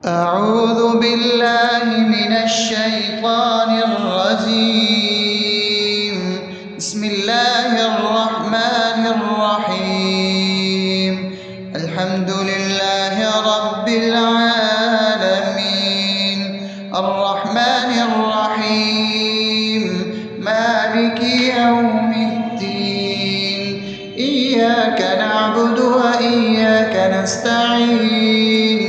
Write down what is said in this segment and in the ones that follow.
أعوذ بالله من الشيطان الرجيم. بسم الله الرحمن الرحيم. الحمد لله رب العالمين، الرحمن الرحيم، مالك يوم الدين. إياك نعبد وإياك نستعين.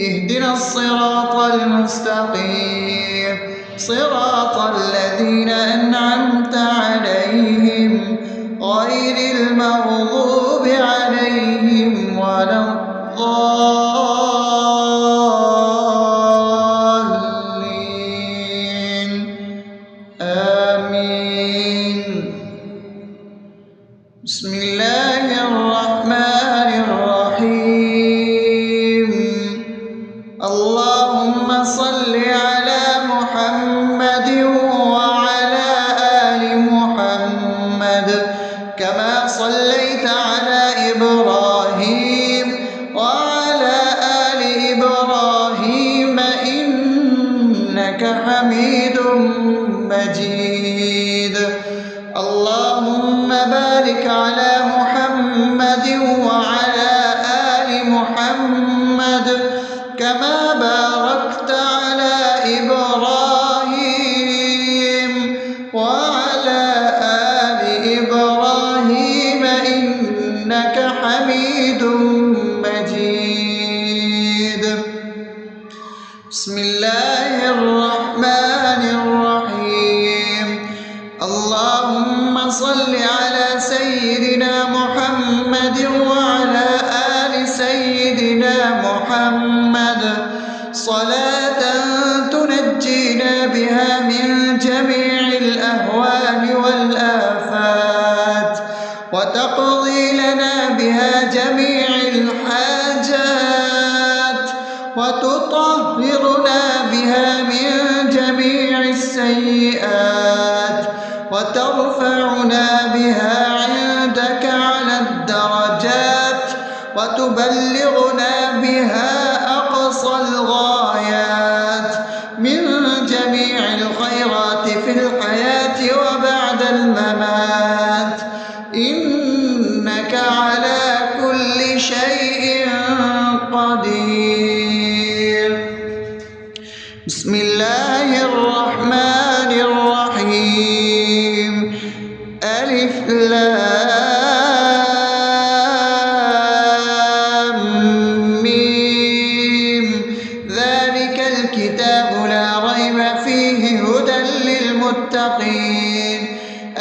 اهدنا الصراط المستقيم، صراط الذين أنعمت عليهم غير المغضوب عليهم ولا الضالين. آمين. بسم الله الرحمن الرحيم. اللهم صل على محمد وعلى آل محمد كما صليت على إبراهيم وعلى آل إبراهيم إنك حميد مجيد. اللهم بارك على محمد وعلى آل محمد كما باركت على إبراهيم وعلى آل إبراهيم إنك حميد مجيد. بسم الله الرحمن الرحيم. اللهم صل على سيدنا محمد وعلى آل سيدنا محمد صلاة تنجينا بها من جميع الأهوال والآفات وتقضي لنا بها جميع الحاجات وتطهرنا بها من جميع السيئات وترفعنا بها عندك على الدرجات وتبلغنا بها أقصى الغايات من جميع الخيرات في الحياة وبعد الممات، إنك على كل شيء قدير. بسم الله الرحمن الرحيم. ألف لام ميم. ذلك الكتاب لا ريب فيه هدى للمتقين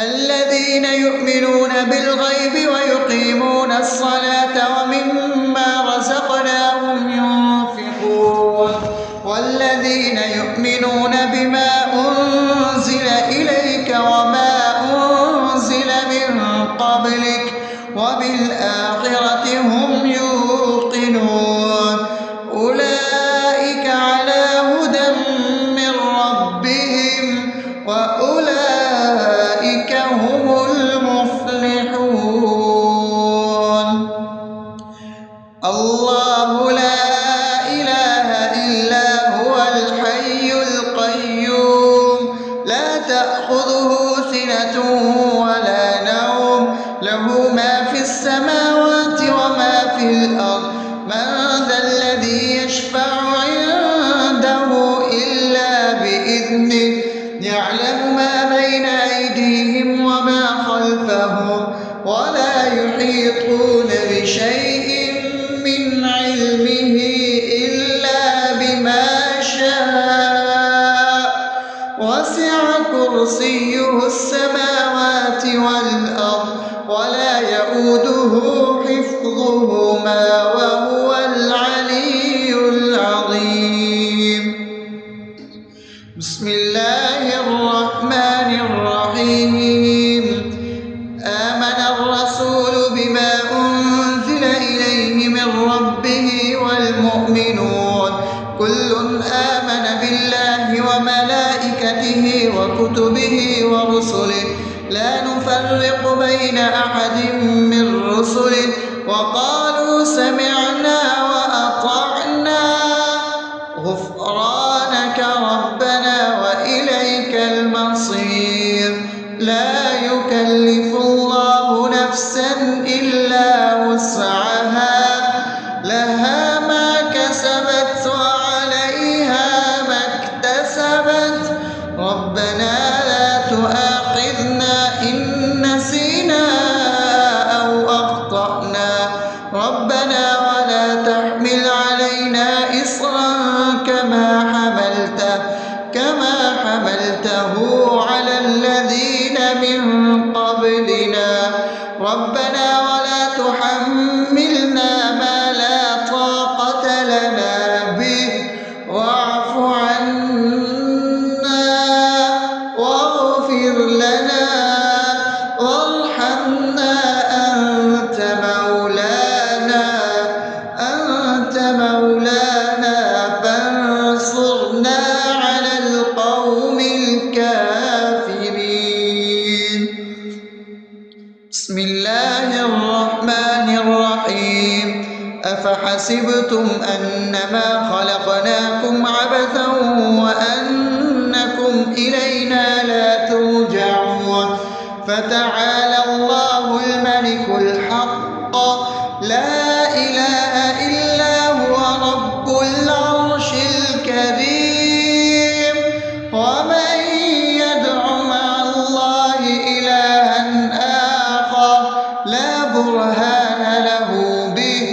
الذين يؤمنون بالغيب ويقيمون الصلاة ومما رزقناهم ينفقون والذين يؤمنون بما أنزل إليك وما أنزل من قبلك وبالآخرة هم يوقنون أولئك على هدى من ربهم وأولئك هم المفلحون. الله لا إله إلا هو الحي القيوم لا تأخذه سنة ولا نوم له ما في السماوات وما في الأرض. من ذا الذي يشفع عنده إلا بإذنه يعلم ما بين أيديهم وما خلفهم ولا يحيطون بشيء من علمه إلا بما شاء وسع كرسيه السماوات والأرض ولا يؤوده حفظهما وهو العلي العظيم. بسم الله الرحمن الرحيم. آمن الرسول بما أنزل إليه من ربه والمؤمنون كل آمن بالله وملائكته وكتبه ورسله لا نفرق بين أحد من رسله وقالوا سمعنا وأطعنا أفأمنتم أنما خلقناكم عبثا وأنكم إلينا لا ترجعون فتعالى الله الملك الحق لا إله إلا هو رب العرش الكريم ومن يدع مع الله إلها آخر لا برهان له به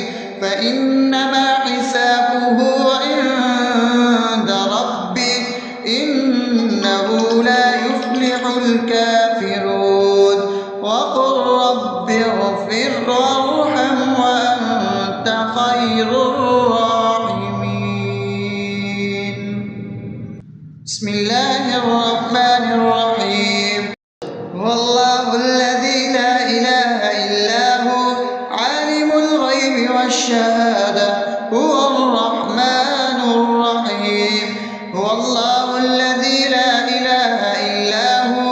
فإنما حسابه عند ربه إنه لا يفلح الكافرون وقل رب اغفر وارحم وأنت خير الراحمين. بسم الله الرحمن الرحيم. هو الله الذي لا إله إلا هو عالم الغيب والشهادة هو الرحمن الرحيم. هو الله الذي لا إله إلا هو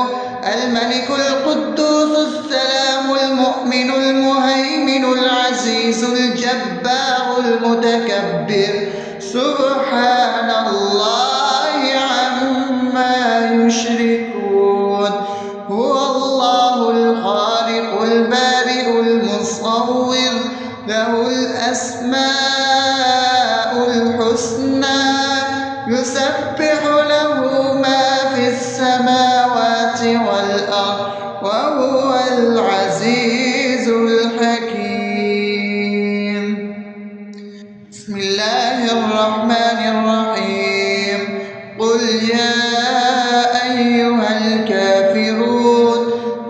الملك القدوس السلام المؤمن المهيمن العزيز الجبار المتكبر سبحان الله عما يشركون. هو الله الخالق البارئ المصور له الأسماء الحسنى يسبح له ما في السماوات والأرض وهو العزيز الحكيم. بسم الله الرحمن الرحيم. قل يا أيها الكافرون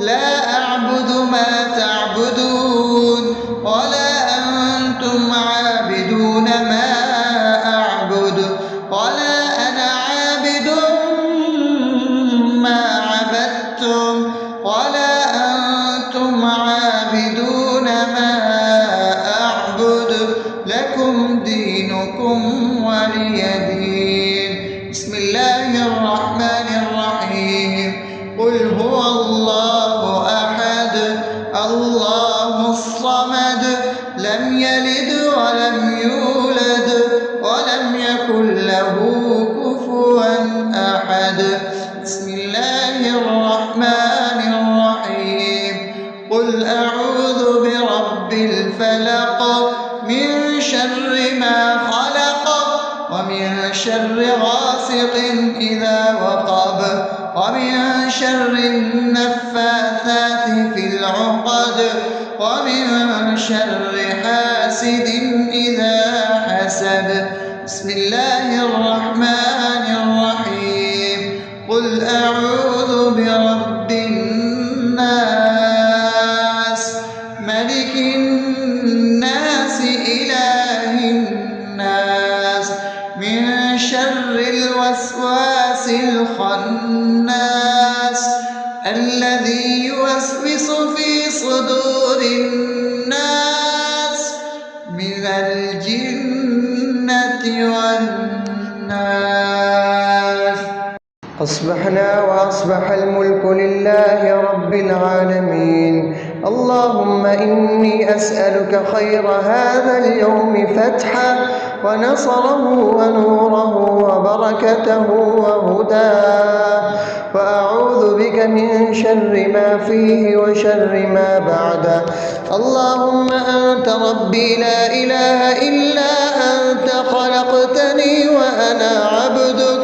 لا أعبد ما تعبدون ولا أنتم عابدون ما أعبد ولا أنا عابد ما عبدتم ولا أنتم عابدون ما أعبد لكم دينكم ولي دين. بسم الله الرحمن الرحيم. قل هو الله أحد الله الصمد لم يلد ولم يولد ولم يكن له كفوا أحد. بسم الله الرحمن الرحيم. قل أعوذ برب الفلق من شر ما خلق ومن شر غاسق إذا وقب ومن شر النفاثات في العقد ومن شر حاسد إذا حسد. بسم الله الرحمن الرحيم. قل أعوذ برب الناس ملك الناس إله الناس من شر الوسواس الخناس الذي يوسوس في صدور الناس من الجنة والناس. أصبحنا وأصبح الملك لله رب العالمين. اللهم إني أسألك خير هذا اليوم فتحه ونصره ونوره وبركته وهداه وأعوذ بك من شر ما فيه وشر ما بعده. اللهم أنت ربي لا إله إلا أنت خلقتني وأنا عبدك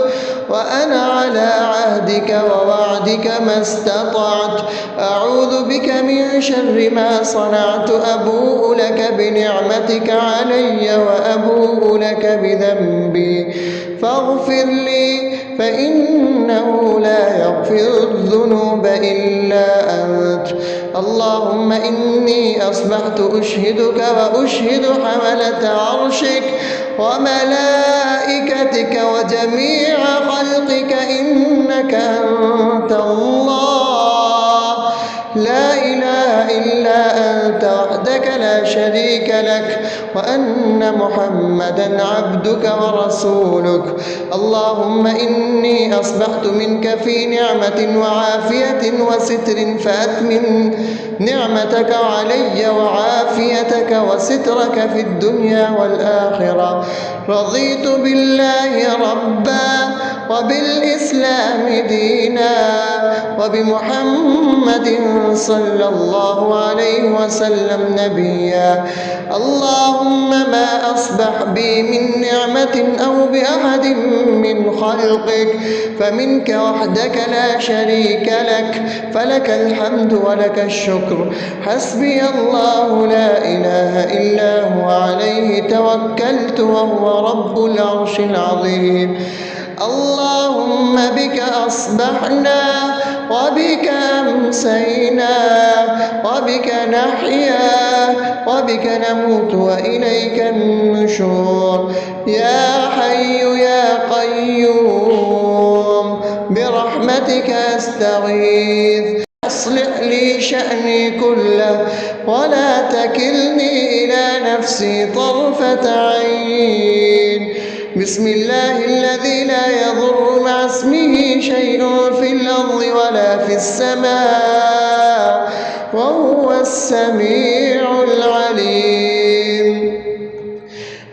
وأنا على عهدك ووعدك ما استطعت. أعوذ بك من شر ما صنعت. أبوء لك بنعمتك علي وأبوء لك بذنبي فاغفر لي فإنه لا يغفر الذنوب إلا أنت. اللهم إني أصبحت أشهدك وأشهد حملة عرشك وملائكتك وجميع خلقك إنك أنت الله لا إله إلا أنت وحدك لا شريك لك وأن محمدا عبدك ورسولك. اللهم إني أصبحت منك في نعمة وعافية وستر فأتمم نعمتك علي وعافيتك وسترك في الدنيا والآخرة. رضيت بالله ربا وبالإسلام دينا وبمحمد صلى الله عليه وسلم نبيا. اللهم ما أصبح بي من نعمة أو بأحد من خلقك فمنك وحدك لا شريك لك، فلك الحمد ولك الشكر. حسبي الله لا إله إلا هو عليه توكلت وهو رب العرش العظيم. اللهم بك أصبحنا وبك أمسينا وبك نحيا وبك نموت وإليك النشور. يا حي يا قيوم برحمتك أستغيث، أصلح لي شأني كله ولا تكلني إلى نفسي طرفة عين. بسم الله الذي لا يضر مع اسمه شيء في الأرض ولا في السماء وهو السميع العليم.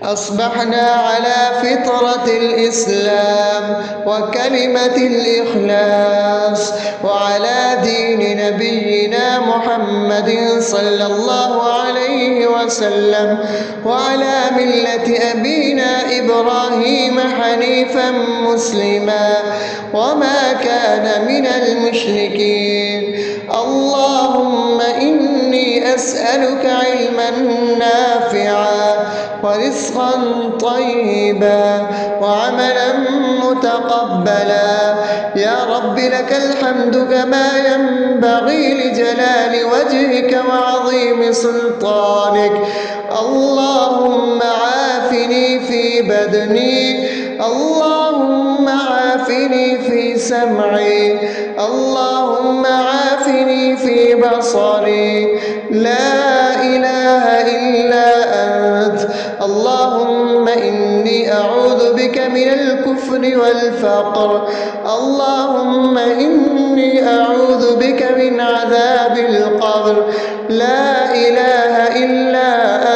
أصبحنا على فطرة الإسلام وكلمة الإخلاص وعلى دين نبينا محمد صلى الله عليه وسلم وعلى ملة أبينا إبراهيم حنيفا مسلما وما كان من المشركين. اللهم إني أسألك علما نافعا ورزقا طيبا وعملا متقبلا. يا رب لك الحمد كما ينبغي لجلال وجهك وعظيم سلطانك. اللهم عافني في بدني، اللهم عافني في سمعي، اللهم عافني في بصري. لا إله إلا أنت. اللهم إني أعوذ بك من الكفر والفقر. اللهم إني أعوذ بك من عذاب القبر. لا إله إلا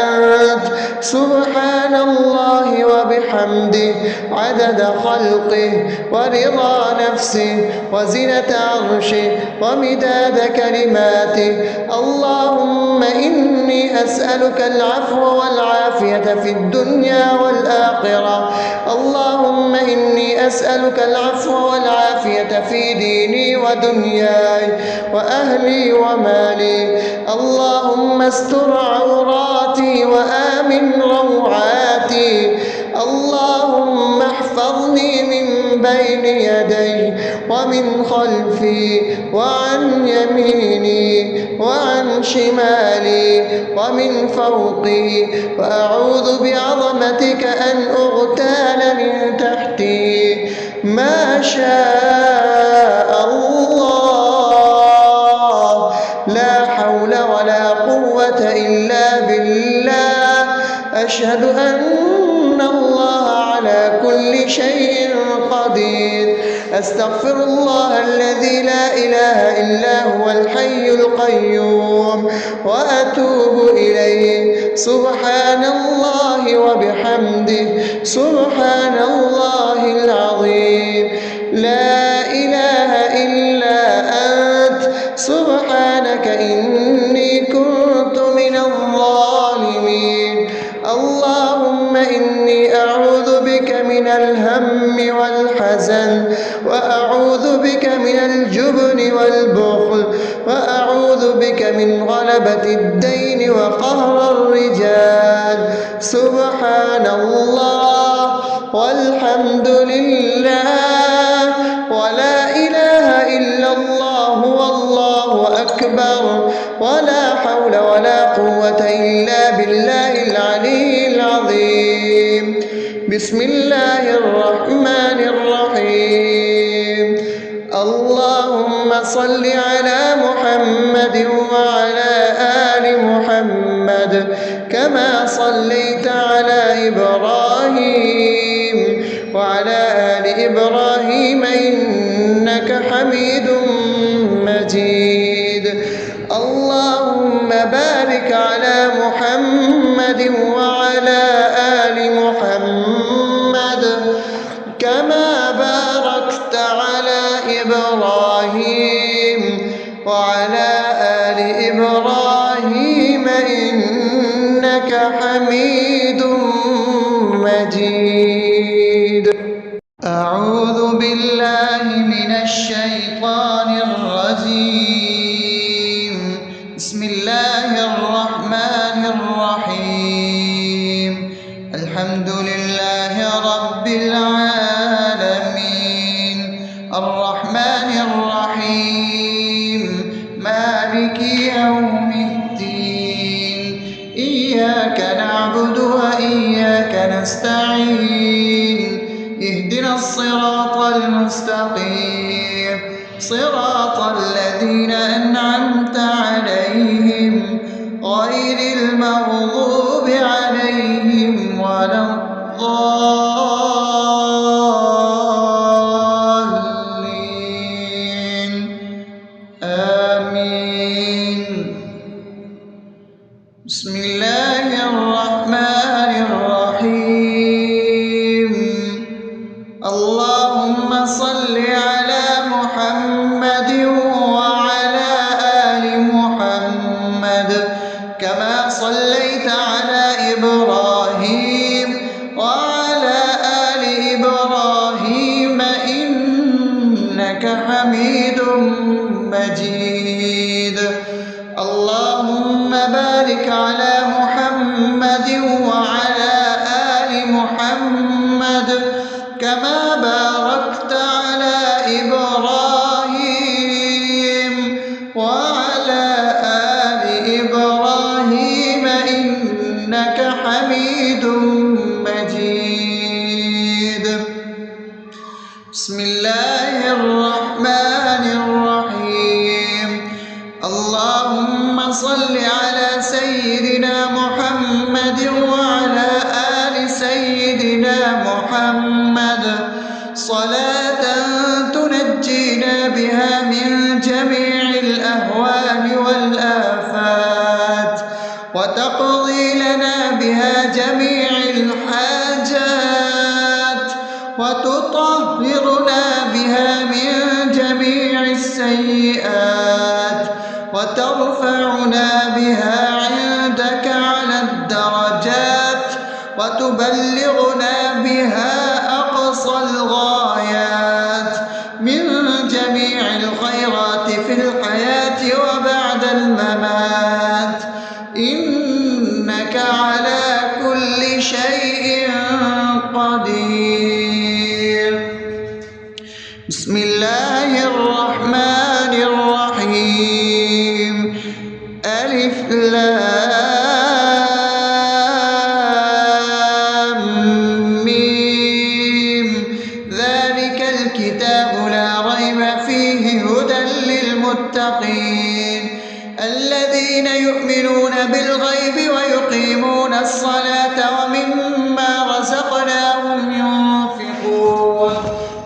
أنت. سبحان الله وبحمده عدد خلقه ورضا نفسه وزنة عرشه ومداد كلماته. اللهم إني أسألك العفو والعافية في الدنيا والآخرة. اللهم إني أسألك العفو والعافية في ديني ودنياي وأهلي ومالي. اللهم استر عوراتي وآمن روعاتي. اللهم احفظني من بين يدي ومن خلفي وعن يميني وعن شمالي ومن فوقي، وأعوذ بعظمتك أن أغتال من تحتي. ما شاء الله، لا حول ولا قوة إلا بالله. أشهد أن الله على كل شيء قدير. أستغفر الله الذي لا إله إلا هو الحي القيوم وأتوب إليه. سبحان الله وبحمده سبحان الله العظيم. لا إله إلا أنت. سبحانك إني كنت من الظالمين. اللهم إني أعوذ بك من الهم والحزن، وأعوذ بك من الجبن والبخل، وأعوذ بك من غلبة الدين وقهر الرجال. سبحان الله والحمد لله ولا إله إلا الله والله أكبر ولا حول ولا قوة إلا بالله العلي العظيم. بسم الله الرحمن الرحيم. اللهم صل على محمد وعلى آل محمد كما صليت على إبراهيم وعلى آل إبراهيم إنك حميد مجيد. اللهم بارك على محمد وعلى آل محمد كما باركت على إبراهيم وعلى آل إبراهيم إنك حميد مجيد. أعوذ بالله من الشيطان الرجيم. بسم الله الرحمن الرحيم. الحمد لله رب العالمين الرحمن الرحيم مالك يوم الدين إياك نعبد وإياك نستعين اهدنا الصراط المستقيم صراط الذين أنعمت عليهم غير المغضوب عليهم ولا الضالين آمين. بسم الله الرحمن الرحيم. اللهم صل على محمد وعلى آل محمد كما صليت على إبراهيم وعلى آل إبراهيم إنك حميد مجيد. اللهم بارك على محمد وعلى آل محمد كما باركت على إبراهيم وعلى آل إبراهيم إنك حميد مجيد. بسم الله الرحمن الرحيم. اللهم صل على سيدنا محمد وعلى آل سيدنا محمد صلاة تنجينا بها من جميع الأهوال والآفات وتقضي لنا بها جميع الحاجات وتطهرنا بها من جميع السيئات وترفعنا بها عندك على الدرجات وتبلغنا بها أقصى الغايات من جميع الخيرات في الحياة وبعد الممات إنك على كل شيء قدير. بسم الله الرحمن الرحيم. ألف لام ميم ذلك الكتاب لا ريب فيه هدى للمتقين الذين يؤمنون بالغيب ويقيمون الصلاة ومما رزقناهم ينفقون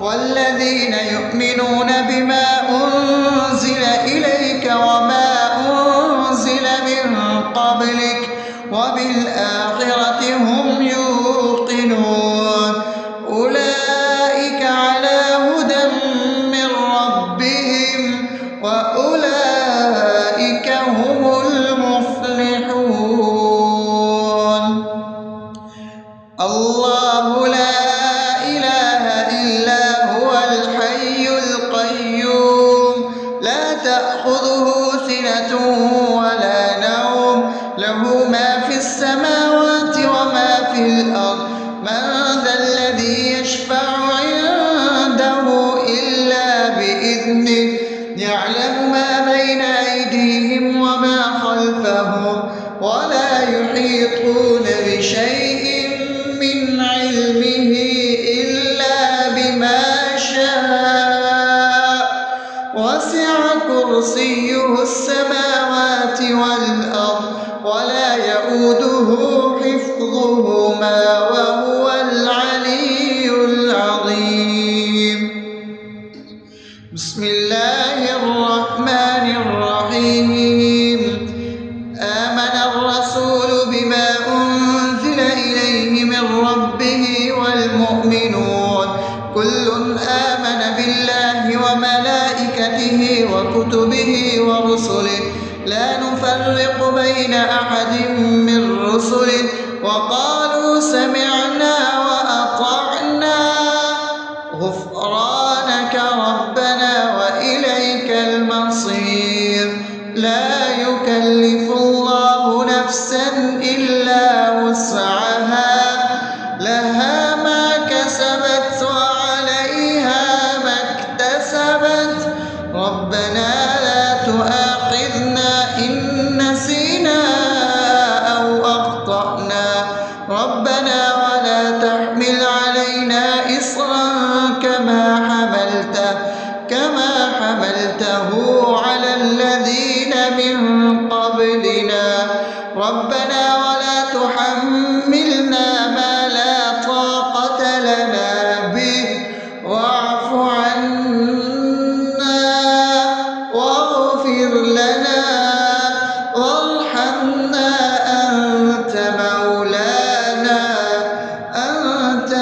والذين يؤمنون بما أنزل إليك وما أنزل من قبلك وبالآخرة هم يوقنون أولئك على هدى من ربهم وأولئك هم المفلحون. الله لا إله إلا هو الحي القيوم لا تأخذه سنة ولا نوم له ما في السماوات وما في الأرض من ذا الذي يشفع عنده إلا بإذنه يعلم ما بين أيديهم وما خلفهم ولا يحيطون بشيء من علمه إلا بما شاء وسع كرسيه السماوات والأرض ولا يئوده يؤوده حفظهما وهو العلي العظيم. بسم الله الرحمن الرحيم. آمن الرسول بما أنزل إليه من ربه والمؤمنون كل آمن بالله وملائكته وكتبه ورسله لا نفرق بين أحد من رسله وقالوا سمعنا وأطعنا غفرانك ربنا وإليك المصير. لا يكلف الله نفسا إلا وسعها لها ما كسبت وعليها ما اكتسبت ربنا لا تؤاخذنا إن نسينا أو أخطأنا ربنا ولا تحمل علينا إصرا كما حملته على الذين من قبلنا ربنا ولا تحملنا ما لا طاقة لنا به واعف عنا واغفر لنا وارحمنا أنت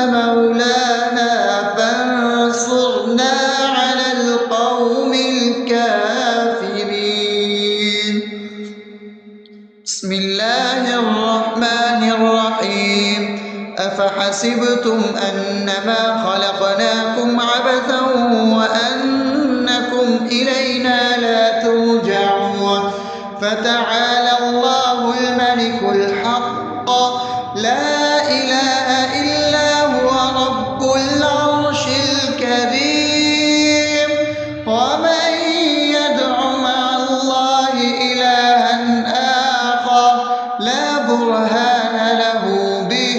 مولانا فانصرنا على القوم الكافرين. بسم الله الرحمن الرحيم. أفحسبتم أنما خلقناكم عبثا وأنكم إلينا لا ترجعون فتعالى الله الملك الحق لا إله إلا هو رب العرش الكريم. ومن يدع مع الله إلها آخر لا برهان له به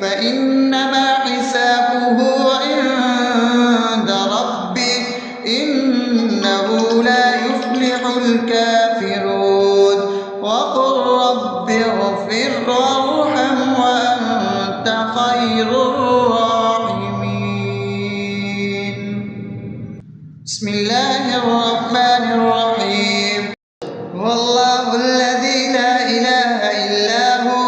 فإنما حسابه عند ربه إنه لا يفلح الكافرون. وقل رب اغفر وارحم وأنت خير الراحمين. بسم الله الرحمن الرحيم. هو الله الذي لا إله إلا هو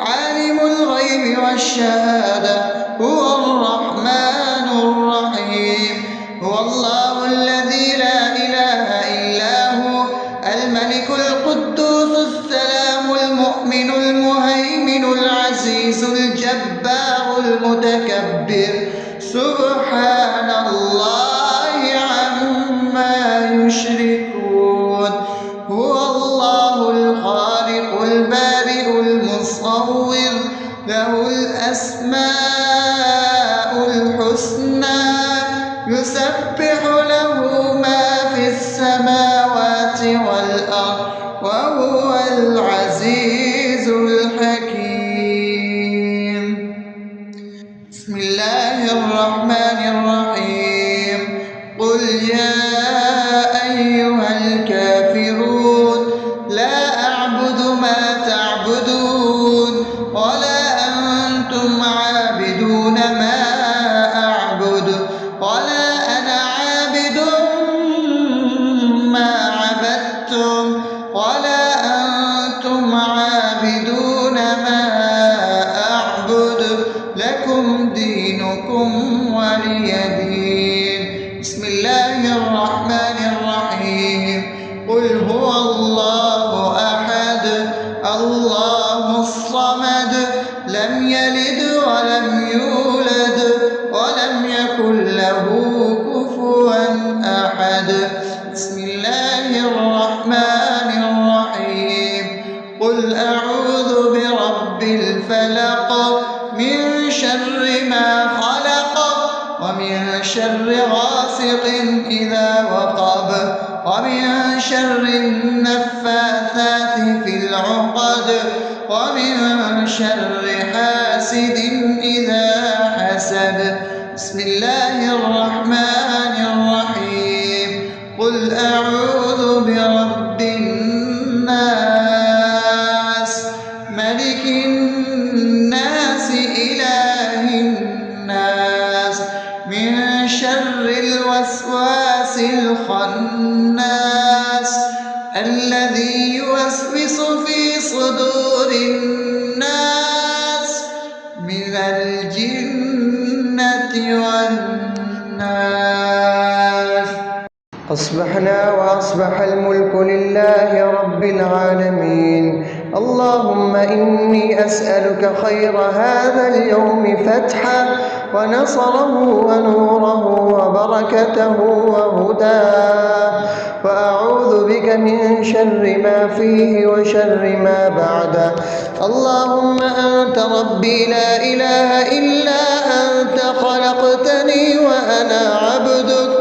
عالم الغيب والشهادة هو الرحمن الرحيم. هو الله الذي لا إله إلا هو الملك القدوس السلام المؤمن المهيمن العزيز الجبار المتكبر سبحان الله عما يشركون. هو الله الخالق البارئ المصور له الأسماء الحسنى يسبح له ما في السماوات والأرض وهو العزيز الحكيم. بسم الله الرحمن الرحيم. قل يا أيها الكافرون لا أعبد ما تعبدون ولا أنتم عابدون ما أعبد ولا أنا عابد ما عبدتم ولا أنتم عابدون ما أعبد لكم دينكم ولي دين. بسم الله الرحمن الرحيم. قل هو الله أحد الله الصمد لم يلد ولم يولد ولم يكن له كفوا أحد. بسم الله الرحمن الرحيم. قل أعوذ برب الفلق من شر ما خلق ومن شر غاسق إذا وقب ومن شر النفاثات في العقد ومن شر حاسد إذا حسد. بسم الله الرحمن الرحيم. قل أعوذ برب الناس ملك شر الوسواس الخناس الذي يوسوس في صدور الناس من الجنة والناس. أصبحنا وأصبح الملك لله رب العالمين. اللهم إني أسألك خير هذا اليوم فتحه ونصره ونوره وبركته وهداه، وأعوذ بك من شر ما فيه وشر ما بعده. اللهم أنت ربي لا إله إلا أنت، خلقتني وأنا عبدك،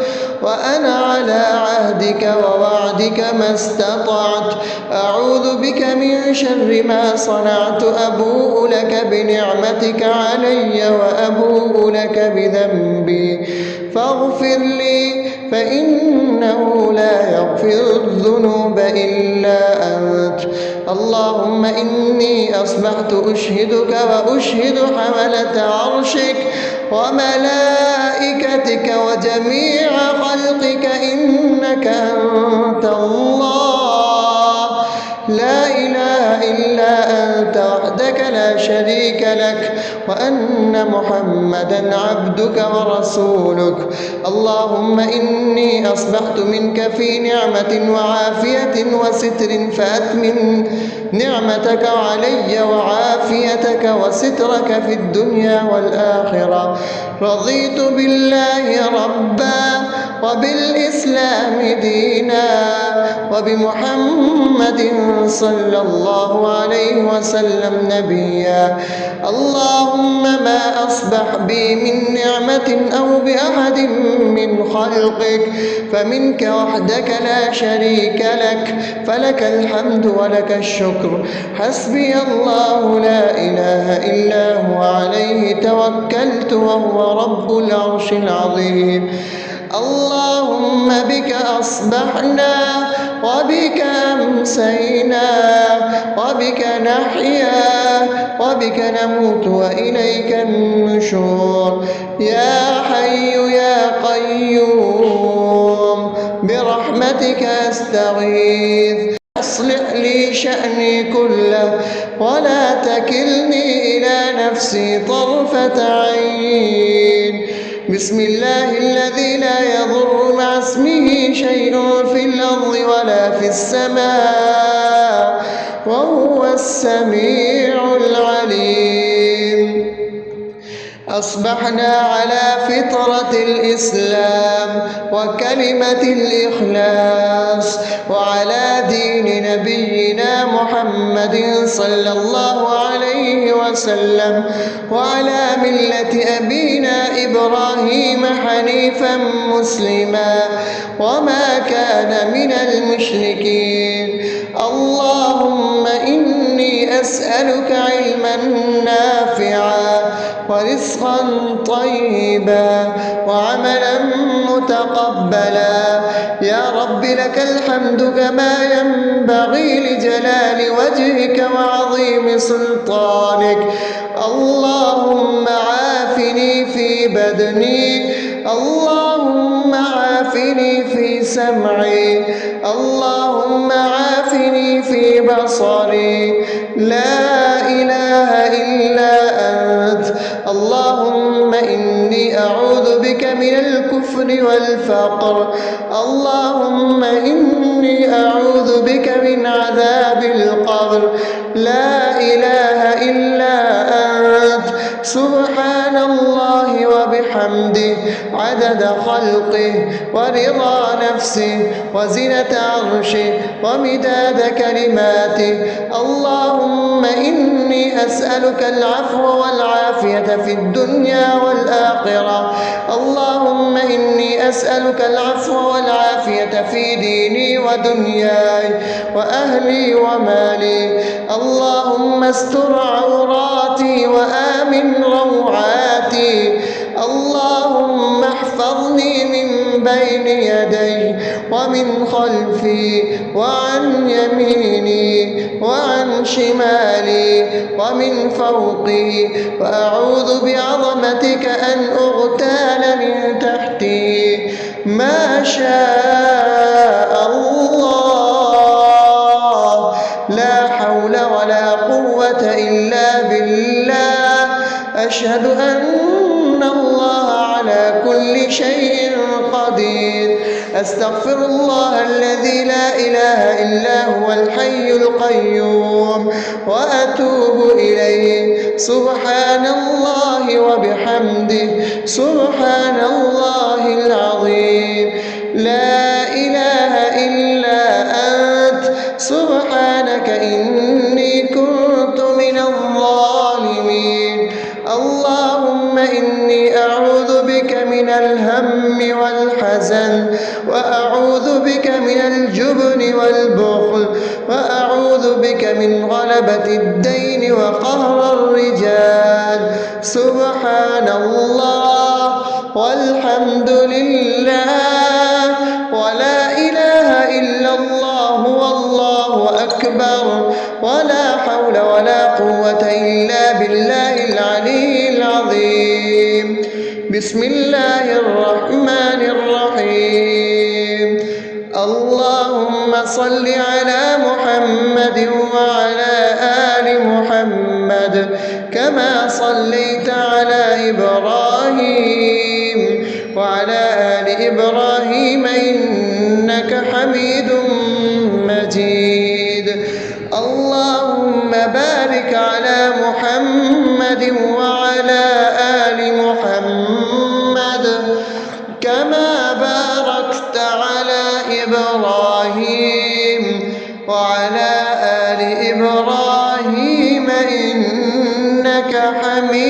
وأنا على عهدك ووعدك ما استطعت. أعوذ بك من شر ما صنعت، أبوء لك بنعمتك علي وأبوء لك بذنبي، فاغفر لي فإنه لا يغفر الذنوب إلا أنت. اللهم إني أصبحت أشهدك وأشهد حملة عرشك وملائكتك وجميع خلقك إنك أنت الله، لا إله إلا أنت وحدك لا شريك لك، وأن محمدا عبدك ورسولك. اللهم إني أصبحت منك في نعمة وعافية وستر، فأتمم نعمتك علي وعافيتك وسترك في الدنيا والآخرة. رضيت بالله ربا وبالإسلام دينا وبمحمد صلى الله عليه وسلم نبيا. اللهم ما أصبح بي من نعمة أو بأحد من خلقك فمنك وحدك لا شريك لك، فلك الحمد ولك الشكر. حسبي الله لا إله إلا هو، عليه توكلت وهو رب العرش العظيم. اللهم بك أصبحنا وبك أمسينا وبك نحيا وبك نموت وإليك النشور. يا حي يا قيوم برحمتك أستغيث، أصلح لي شأني كله ولا تكلني إلى نفسي طرفة عين. بسم الله الذي لا يضر مع اسمه شيء في الأرض ولا في السماء وهو السميع العليم. أصبحنا على فطرة الإسلام وكلمة الإخلاص وعلى دين نبينا محمد صلى الله عليه وسلم وعلى ملة أبينا إبراهيم حنيفا مسلما وما كان من المشركين. اللهم إني أسألك علما نافعا ورزقا طيبا وعملا متقبلا. يا رب لك الحمد كما ينبغي لجلال وجهك وعظيم سلطانك. اللهم عافني في بدني، اللهم عافني في سمعي، اللهم عافني في بصري. لا إله إلا أنت. اللهم إني أعوذ بك من الكفر والفقر. اللهم إني أعوذ بك من عذاب القبر. لا إله إلا أنت. سبحان الله وبحمده عدد خلقه ورضا نفسه وزنة عرشه ومداد كلماته. اللهم إني أسألك العفو والعافية في الدنيا والآخرة. اللهم إني أسألك العفو والعافية في ديني ودنياي وأهلي ومالي. اللهم استر عوراتي وآمن روعاتي. اللهم احفظني من بين يدي ومن خلفي وعن يميني وعن شمالي ومن فوقي، وأعوذ بعظمتك أن أغتال من تحتي. ما شاء الله، لا حول ولا قوة إلا بالله. أشهد أن الله على كل شيء قدير. أستغفر الله الذي لا إله إلا هو الحي القيوم وأتوب إليه. سبحان الله وبحمده، سبحان الله العظيم. لا إله إلا أنت، سبحانك إني كنت من الظالمين. اللهم إني أعوذ بك من الهم والحزن، وأعوذ بك من الجبن والبخل، وأعوذ بك من غلبة الدين وقهر الرجال. سبحان الله والحمد لله ولا إله إلا الله والله أكبر، ولا حول ولا قوة إلا بالله العلي العظيم. بسم الله الرحمن الرحيم. اللهم صل على محمد وعلى آل محمد كما صليت على إبراهيم وعلى آل إبراهيم إنك حميد مجيد. اللهم بارك على محمد وعلى آل محمد كما باركت على إبراهيم وعلى آل إبراهيم إنك حميد